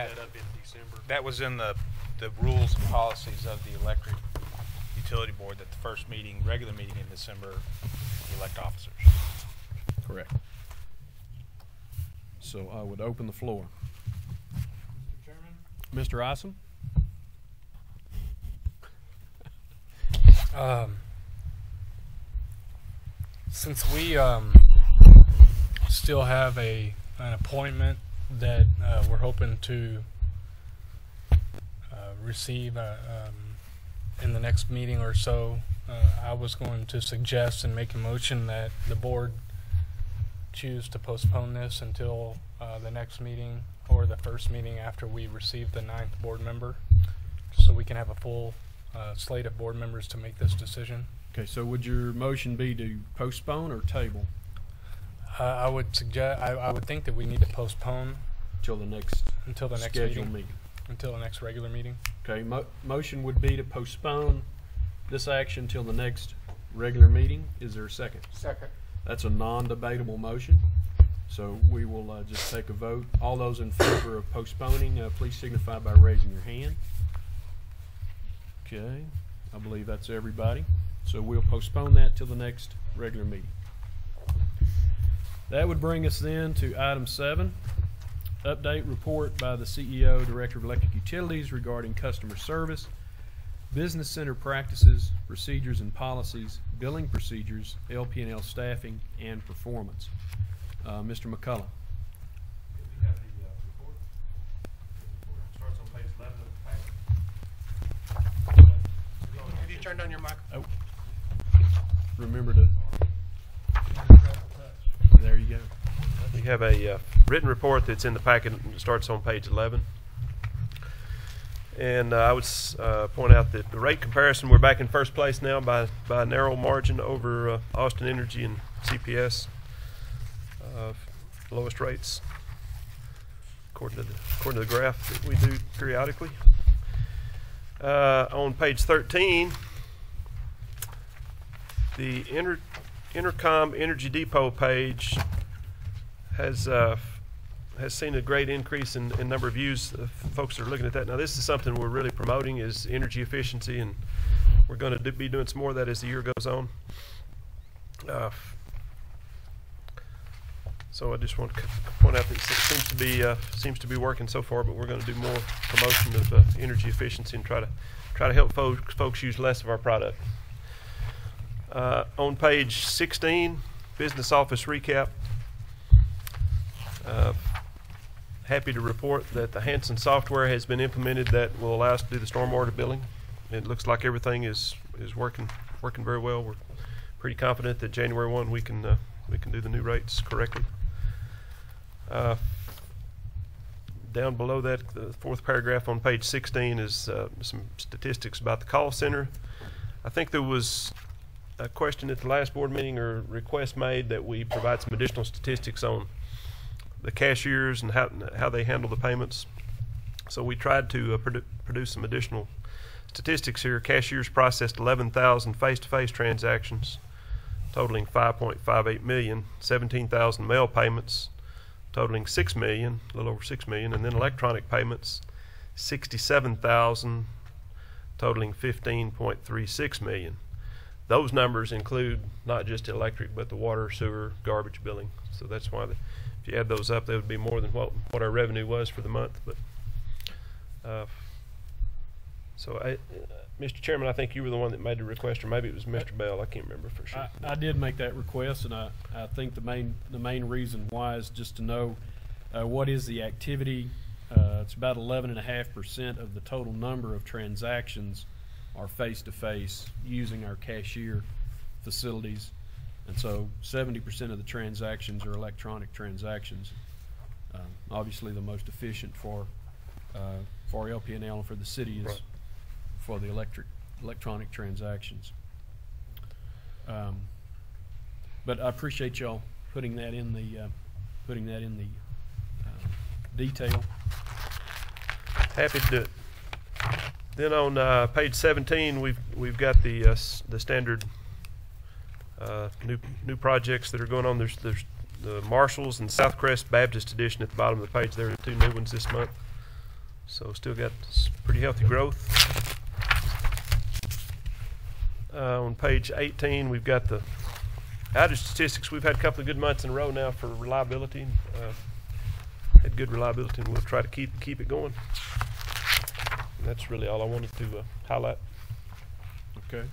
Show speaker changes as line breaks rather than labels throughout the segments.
that up in December.
That was in the rules and policies of the electric utility board that the first meeting, regular meeting in December, we elect officers.
Correct. So I would open the floor.
Mr. Chairman?
Mr. Isom?
Since we still have an appointment that we're hoping to receive in the next meeting or so, I was going to suggest and make a motion that the board choose to postpone this until the next meeting or the first meeting after we receive the 9th board member, so we can have a full slate of board members to make this decision.
Okay, so would your motion be to postpone or table
I would suggest. I would think that we need to postpone
until the next
scheduled
meeting?
until the next regular meeting.
Okay, motion would be to postpone this action until the next regular meeting. Is there a second?
Second.
That's a non-debatable motion, so we will just take a vote. All those in favor of postponing, please signify by raising your hand. Okay, I believe that's everybody. So we'll postpone that till the next regular meeting. That would bring us then to item 7, update report by the CEO, Director of Electric Utilities regarding customer service, business center practices, procedures and policies, billing procedures, LP&L staffing, and performance. Mr. McCullough.
We have the report. It starts on page 11 of the packet.
Have you turned on your mic?
Oh, remember to. There you go.
We have a written report that's in the packet. It starts on page 11. And I would point out that the rate comparison, we're back in first place now by a narrow margin over Austin Energy and CPS. Lowest rates, according to the graph that we do periodically. On page 13, the Intercom Energy Depot page has seen a great increase in number of views. Folks are looking at that. Now, this is something we're really promoting, is energy efficiency, and we're going to be doing some more of that as the year goes on. So I just want to point out that it seems to be working so far, but we're going to do more promotion of energy efficiency and try to help folks use less of our product. On page 16, business office recap. Happy to report that the Hanson software has been implemented that will allow us to do the stormwater billing. It looks like everything is working very well. We're pretty confident that January 1 we can do the new rates correctly. Down below that, the 4th paragraph on page 16 is some statistics about the call center. I think there was a question at the last board meeting or request made that we provide some additional statistics on the cashiers and how they handle the payments. So we tried to produce some additional statistics here. Cashiers processed 11,000 face-to-face transactions, totaling 5.58 million, 17,000 mail payments, totaling 6 million, a little over 6 million, and then electronic payments, 67,000, totaling 15.36 million. Those numbers include not just electric, but the water, sewer, garbage billing. So that's why if you add those up, they would be more than what our revenue was for the month. But Mr. Chairman, I think you were the one that made the request, or maybe it was Mr. Bell. I can't remember for sure.
I did make that request, and I think the main reason why is just to know what is the activity. It's about 11.5% of the total number of transactions are face-to-face using our cashier facilities, and so 70% of the transactions are electronic transactions. Obviously, the most efficient for LP&L and for the city is right. For the electronic transactions. But I appreciate y'all putting that in the detail.
Happy to do it. Then on page 17, we've got the standard new projects that are going on. There's the Marshalls and Southcrest Baptist Edition at the bottom of the page. There are 2 new ones this month. So still got pretty healthy growth. On page 18, we've got the outage statistics. We've had a couple of good months in a row now for reliability. Had good reliability, and we'll try to keep it going. And that's really all I wanted to highlight.
Okay.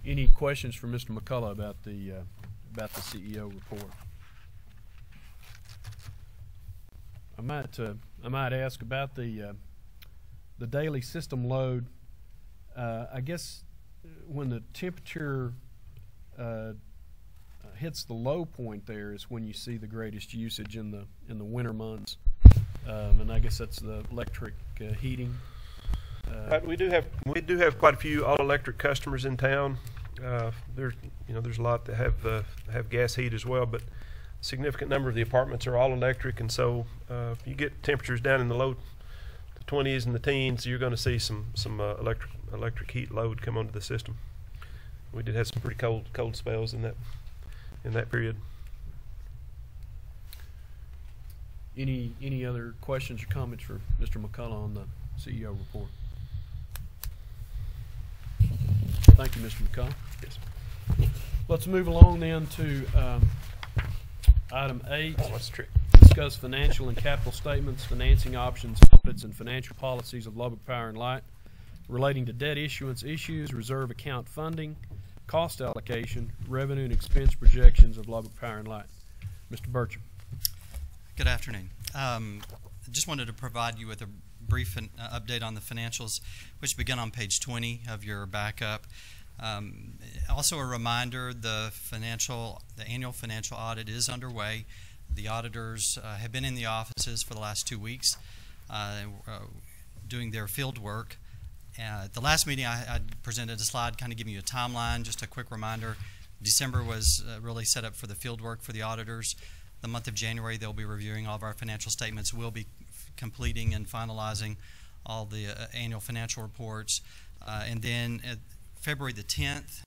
Any questions for Mr. McCullough about the CEO report? I might ask about the daily system load. I guess when the temperature hits the low point, there is when you see the greatest usage in the winter months, and I guess that's the electric heating.
We do have quite a few all electric customers in town. There's a lot that have gas heat as well, but a significant number of the apartments are all electric, and so if you get temperatures down in the low 20s and the teens, you're going to see some electric heat load come onto the system. We did have some pretty cold spells in that period.
Any other questions or comments for Mr. McCullough on the CEO report? Thank you, Mr. McCullough.
Yes.
Let's move along then to item 8.
What's the trick?
Discuss financial and capital statements, financing options, audits, and financial policies of Lubbock Power and Light relating to debt issuance issues, reserve account funding, cost allocation, revenue and expense projections of Lubbock Power and Light. Mr. Burcham.
Good afternoon. Just wanted to provide you with a brief update on the financials, which begin on page 20 of your backup. Also a reminder, the annual financial audit is underway. The auditors have been in the offices for the last 2 weeks doing their field work. At the last meeting, I presented a slide kind of giving you a timeline. Just a quick reminder, December was really set up for the field work for the auditors. The month of January, they'll be reviewing all of our financial statements. We'll be completing and finalizing all the annual financial reports. And then February the 10th,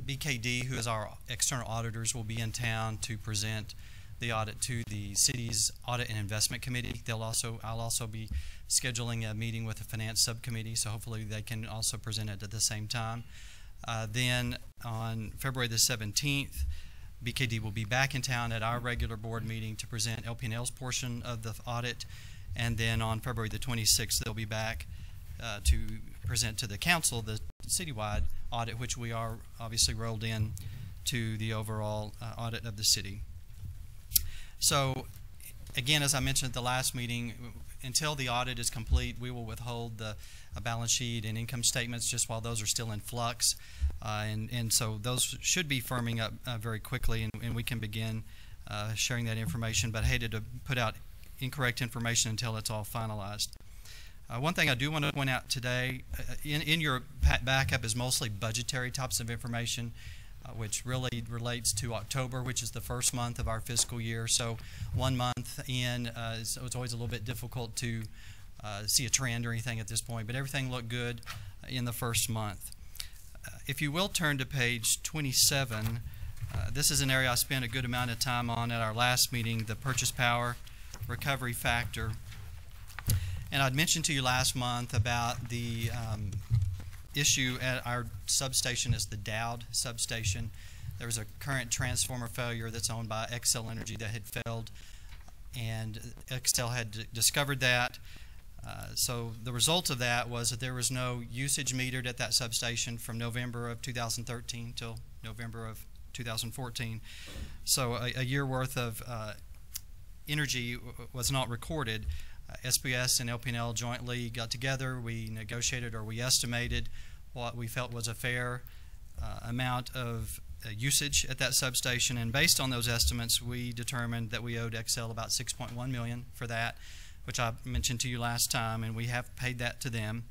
BKD, who is our external auditors, will be in town to present the audit to the city's Audit and Investment Committee. I'll also be scheduling a meeting with the Finance Subcommittee, so hopefully they can also present it at the same time. Then on February the 17th, BKD will be back in town at our regular board meeting to present LP&L's portion of the audit, and then on February the 26th, they'll be back to present to the council the citywide audit, which we are obviously rolled in to the overall audit of the city. So again, as I mentioned at the last meeting, until the audit is complete, we will withhold the balance sheet and income statements just while those are still in flux. And so those should be firming up very quickly, and we can begin sharing that information, but I hated to put out incorrect information until it's all finalized. One thing I do want to point out today, in your backup is mostly budgetary types of information, which really relates to October, which is the first month of our fiscal year. So 1 month in, it's always a little bit difficult to see a trend or anything at this point, but everything looked good in the first month. If you will turn to page 27, this is an area I spent a good amount of time on at our last meeting, the purchase power recovery factor. And I'd mentioned to you last month about the issue at our substation is the Dowd substation. There was a current transformer failure that's owned by Xcel Energy that had failed, and Xcel had discovered that. So the result of that was that there was no usage metered at that substation from November of 2013 till November of 2014. So a year worth of energy was not recorded. SPS and LP&L jointly got together. We negotiated, or we estimated what we felt was a fair amount of usage at that substation, and based on those estimates, we determined that we owed Xcel about $6.1 million for that, which I mentioned to you last time, and we have paid that to them.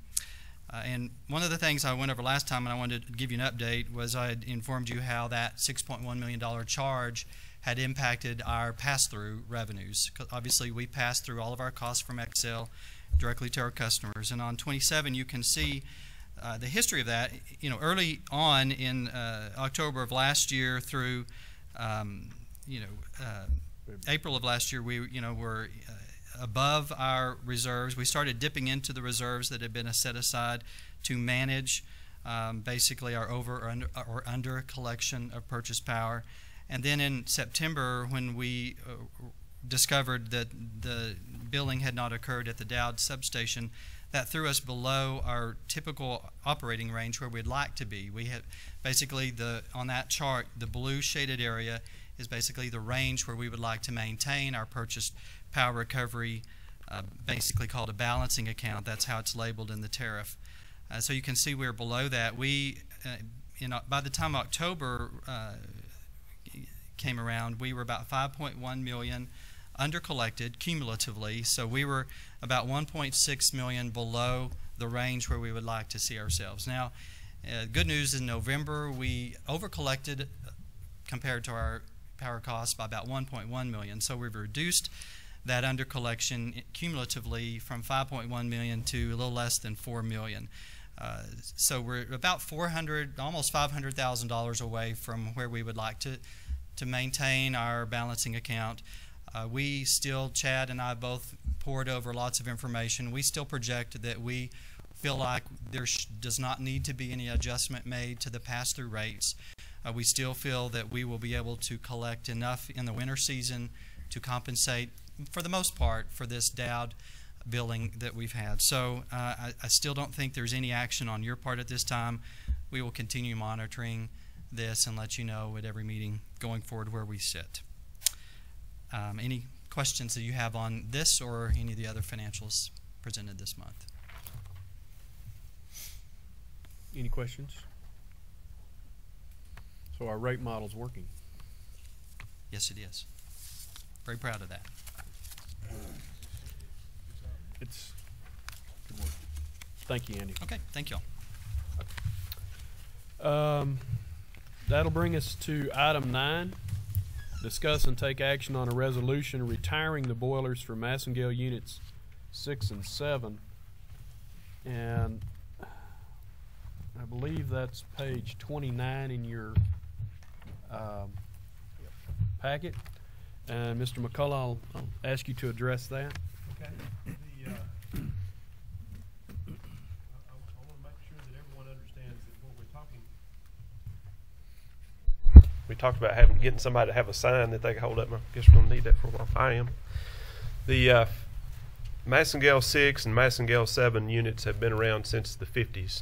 And one of the things I went over last time, and I wanted to give you an update, was I had informed you how that $6.1 million charge had impacted our pass-through revenues. Obviously, we pass through all of our costs from Xcel directly to our customers. And on 27, you can see the history of that. You know, early on in October of last year through April of last year, we were above our reserves. We started dipping into the reserves that had been set aside to manage basically our over or under collection of purchase power. And then in September, when we discovered that the billing had not occurred at the Dowd substation, that threw us below our typical operating range where we'd like to be. We had basically on that chart, the blue shaded area is basically the range where we would like to maintain our purchase power recovery, basically called a balancing account. That's how it's labeled in the tariff. So you can see we're below that. By the time October came around, we were about 5.1 million under collected cumulatively. So we were about 1.6 million below the range where we would like to see ourselves. Now, good news, in November we over collected compared to our power costs by about 1.1 million. So we've reduced that under collection cumulatively from 5.1 million to a little less than 4 million. So we're about almost $500,000 away from where we would like to maintain our balancing account. We still, Chad and I both poured over lots of information. We still project that we feel like there does not need to be any adjustment made to the pass-through rates. We still feel that we will be able to collect enough in the winter season to compensate, for the most part, for this Dowd billing that we've had. So I still don't think there's any action on your part at this time. We will continue monitoring this and let you know at every meeting going forward where we sit. Any questions that you have on this or any of the other financials presented this month?
Any questions? So our rate model's working.
Yes, it is. Very proud of that.
It's good work. Thank you, Andy.
Okay, thank you all.
That'll bring us to item 9. Discuss and take action on a resolution retiring the boilers for Massengale units 6 and 7. And I believe that's page 29 in your packet. And Mr. McCullough, I'll ask you to address that.
Okay. I want to make sure that everyone understands that what we're talking. We talked about getting somebody to have a sign that they can hold up. I guess we're going to need that for a while. I am. The Massengale 6 and Massengale 7 units have been around since the 50s.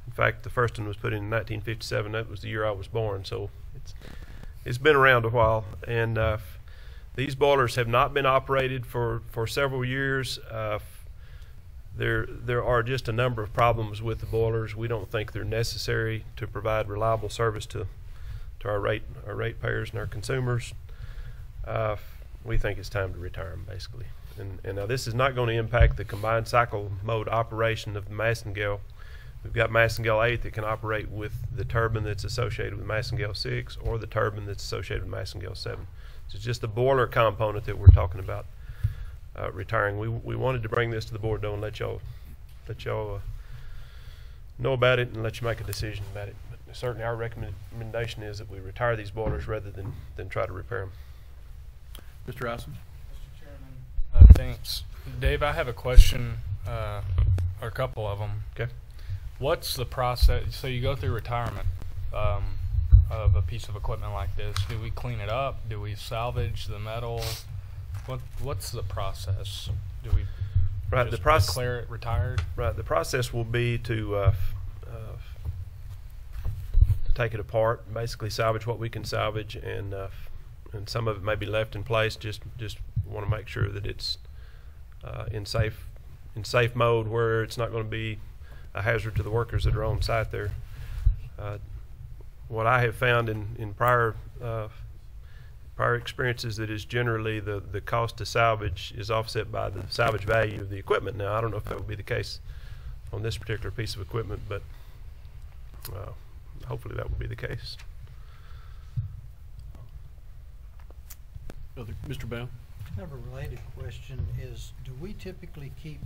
In fact, the first one was put in 1957. That was the year I was born, so it's been around a while. And these boilers have not been operated for several years. There are just a number of problems with the boilers. We don't think they're necessary to provide reliable service to our ratepayers and our consumers. We think it's time to retire them, basically. And now this is not going to impact the combined cycle mode operation of the Massengale. We've got Massengale 8 that can operate with the turbine that's associated with Massengale 6 or the turbine that's associated with Massengale 7. So it's just the boiler component that we're talking about retiring. We wanted to bring this to the board, though, and let y'all know about it and let you make a decision about it. But certainly our recommendation is that we retire these boilers rather than try to repair them.
Mr. Isom?
Mr. Chairman. Thanks. Dave, I have a question, or a couple of them.
Okay.
What's the process? So you go through retirement of a piece of equipment like this. Do we clean it up? Do we salvage the metal? What's the process? Do we just declare it retired?
Right. The process will be to take it apart, basically salvage what we can salvage, and some of it may be left in place. Just want to make sure that it's in safe mode where it's not going to be a hazard to the workers that are on site there. What I have found in prior experiences, that is generally the cost to salvage is offset by the salvage value of the equipment. Now, I don't know if that would be the case on this particular piece of equipment, but hopefully that will be the case.
Mr. Bell?
I have a related question. Do we typically keep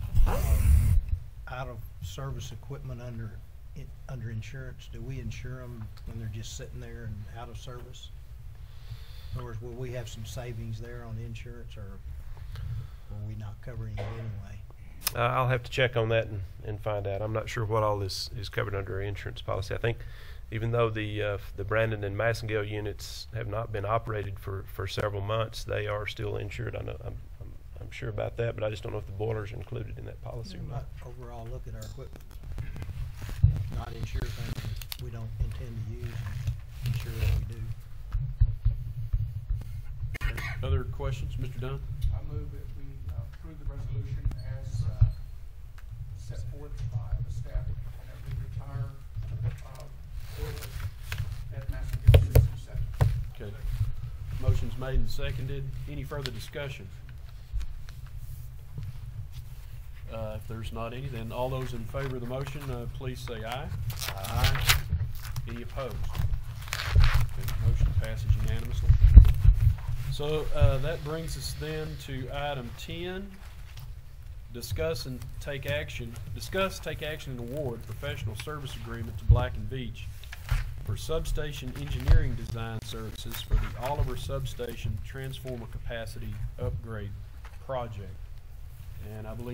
out-of-service equipment under insurance? Do we insure them when they're just sitting there and out of service? In other words, will we have some savings there on insurance, or or are we not covering it anyway?
I'll have to check on that and find out. I'm not sure what all is covered under our insurance policy. I think even though the Brandon and Massengale units have not been operated for several months, they are still insured. I know I'm sure about that, but I just don't know if the boilers are included in that policy or not.
Overall, look at our equipment. Not insure things that we don't intend to use and insure that we do.
Other questions, Mr. Dunn?
I move that we approve the resolution as set forth by the staff that we retire boiler at Massengale 67.
Okay. Motion's made and seconded. Any further discussion? If there's not any, then all those in favor of the motion, please say aye. Aye. Any opposed? Okay, motion passes unanimously. So that brings us then to item 10. Discuss, take action, and award professional service agreement to Black & Veatch for substation engineering design services for the Oliver Substation Transformer Capacity Upgrade Project. And I believe